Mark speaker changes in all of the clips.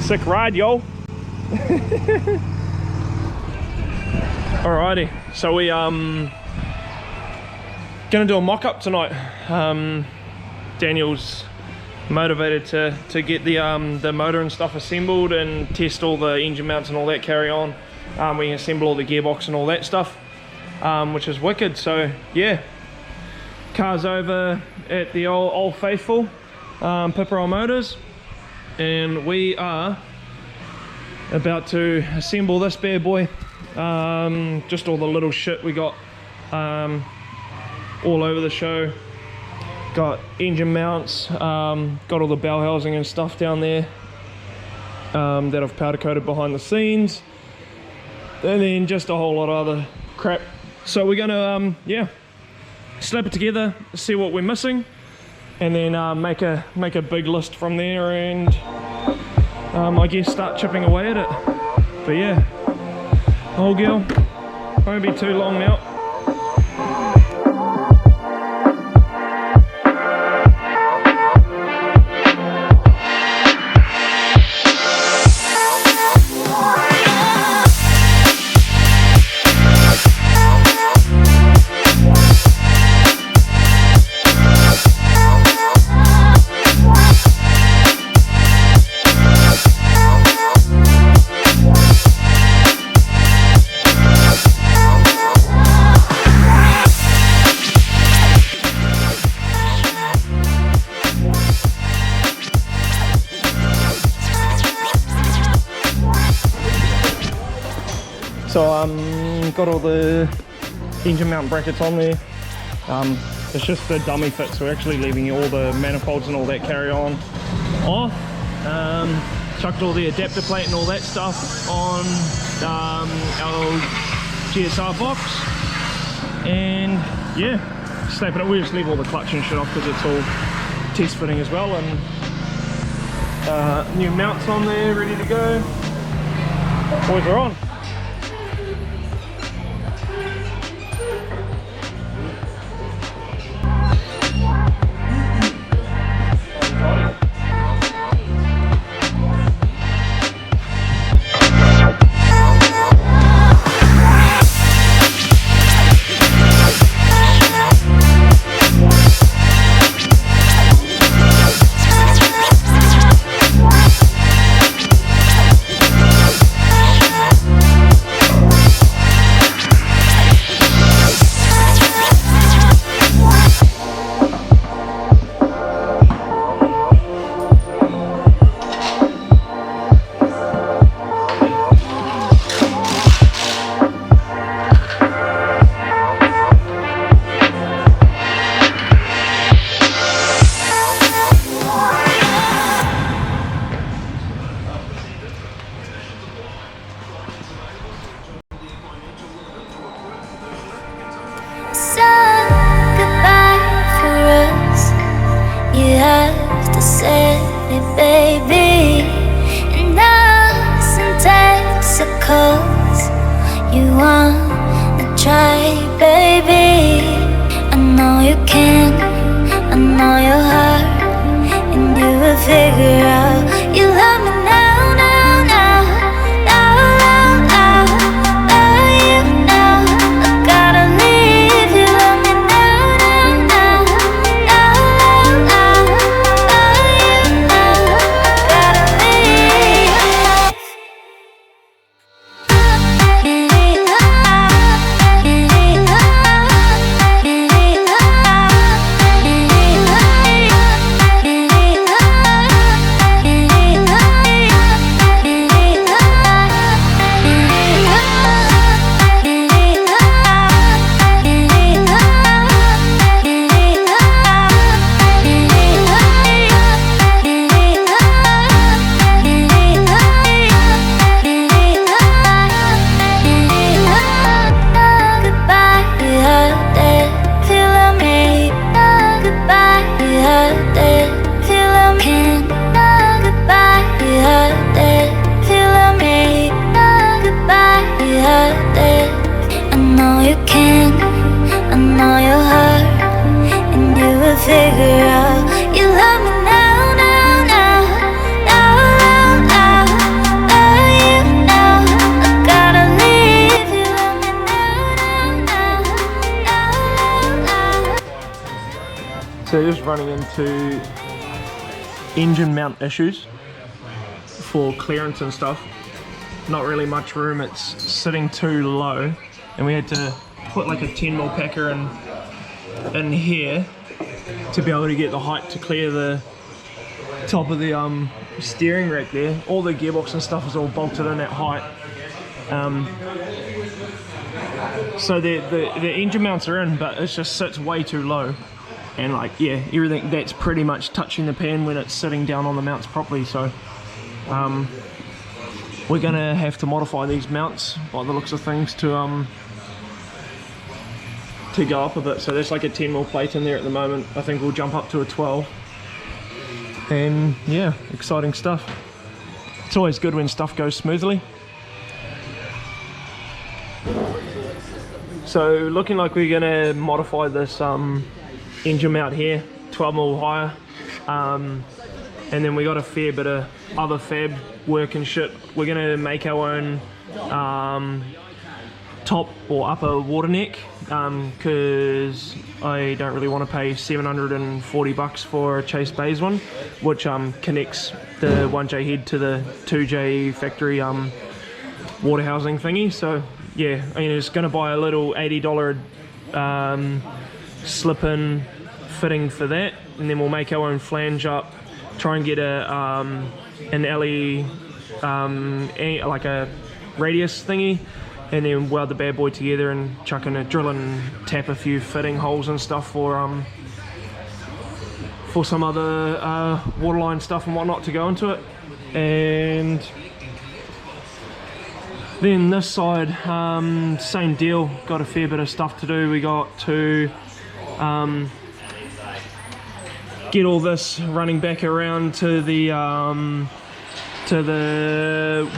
Speaker 1: Sick ride, yo. Alrighty, so we gonna do a mock-up tonight. Daniel's motivated to get the motor and stuff assembled and test all the engine mounts and all that carry on. We can assemble all the gearbox and all that stuff, which is wicked. So yeah, car's over at the old faithful, Pipperell Motors, and we are about to assemble this bad boy. Just all the little shit we got all over the show. Got engine mounts, got all the bell housing and stuff down there that I've powder coated behind the scenes, and then just a whole lot of other crap. So we're gonna yeah, slap it together, see what we're missing, and then make a big list from there, and I guess start chipping away at it. But yeah, old girl, won't be too long now. So got all the engine mount brackets on there. It's just the dummy fit, so we're actually leaving all the manifolds and all that carry on off. Chucked all the adapter plate and all that stuff on our GSR box, and yeah, snapping it. We just leave all the clutch and shit off because it's all test fitting as well, and new mounts on there ready to go. Boys are on. running into engine mount issues for clearance and stuff. Not really much room, it's sitting too low, and we had to put like a 10mm packer in here to be able to get the height to clear the top of the steering rack there. All the gearbox and stuff is all bolted in at height. So the engine mounts are in, but it just sits way too low, and like, yeah, everything that's pretty much touching the pan when it's sitting down on the mounts properly. So we're gonna have to modify these mounts by the looks of things to go up a bit. So there's like a 10mm plate in there at the moment. I think we'll jump up to a 12, and yeah, exciting stuff. It's always good when stuff goes smoothly. So looking like we're gonna modify this engine mount here 12mm higher, and then we got a fair bit of other fab work and shit. We're gonna make our own top or upper water neck, because I don't really want to pay $740 for a Chase Bays one, which connects the 1J head to the 2J factory water housing thingy. So yeah, I'm just going to buy a little $80 slip-in fitting for that, and then we'll make our own flange up, try and get an alley, like a radius thingy, and then weld the bad boy together and chuck in a drill and tap a few fitting holes and stuff for some other waterline stuff and whatnot to go into it. And then this side, same deal, got a fair bit of stuff to do. We got to get all this running back around to the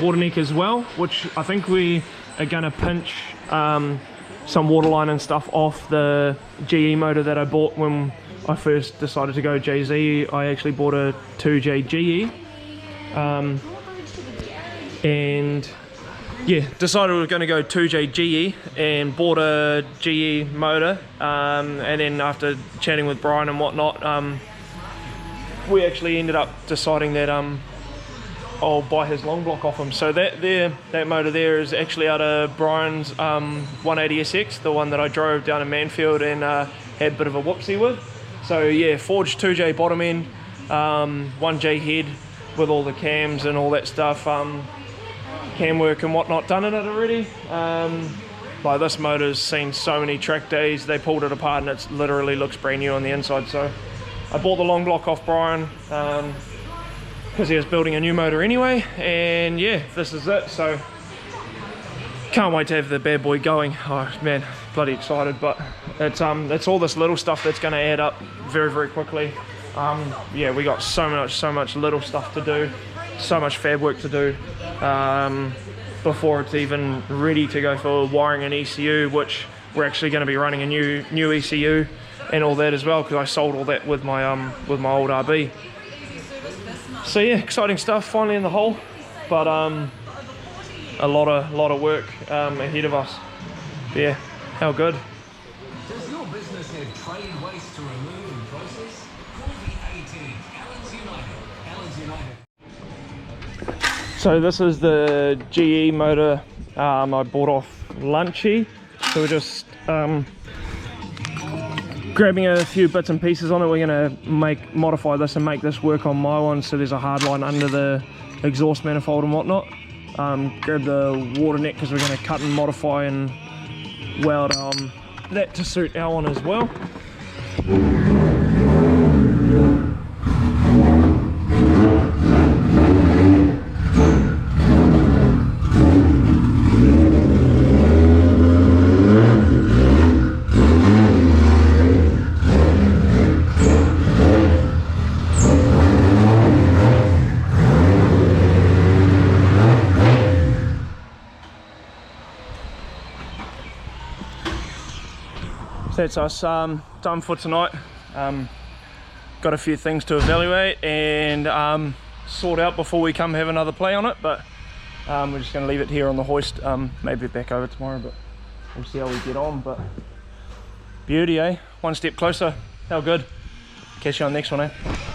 Speaker 1: water neck as well, which I think we are going to pinch some waterline and stuff off the GE motor that I bought when I first decided to go JZ. I actually bought a 2J GE, and yeah, decided we were going to go 2J GE and bought a GE motor, and then after chatting with Brian and whatnot, we actually ended up deciding that I'll buy his long block off him. So that motor there is actually out of Brian's 180SX, the one that I drove down in Manfield and had a bit of a whoopsie with. So yeah, forged 2J bottom end, 1J head with all the cams and all that stuff, cam work and whatnot done in it already. Like, this motor's seen so many track days. They pulled it apart and it literally looks brand new on the inside. So I bought the long block off Brian because he was building a new motor anyway, and yeah, this is it. So can't wait to have the bad boy going. Oh man, bloody excited. But it's all this little stuff that's going to add up very, very quickly. Yeah, we got so much little stuff to do, so much fab work to do before it's even ready to go for wiring and ECU, which we're actually going to be running a new ECU and all that as well, because I sold all that with my old RB. So yeah, exciting stuff, finally in the hole, but a lot of work ahead of us. Yeah, how good.
Speaker 2: Does your business have trade waste to remove and process? Call the A-Team, Allen's United.
Speaker 1: So this is the GE motor I bought off Lunchy. So we're just grabbing a few bits and pieces on it. We're going to modify this and make this work on my one. So there's a hard line under the exhaust manifold and whatnot. Grab the water neck because we're going to cut and modify and weld that to suit our one as well. That's us done for tonight. Got a few things to evaluate and sort out before we come have another play on it, but we're just going to leave it here on the hoist. Maybe back over tomorrow, but we'll see how we get on. But beauty, eh? One step closer. How good. Catch you on the next one, eh?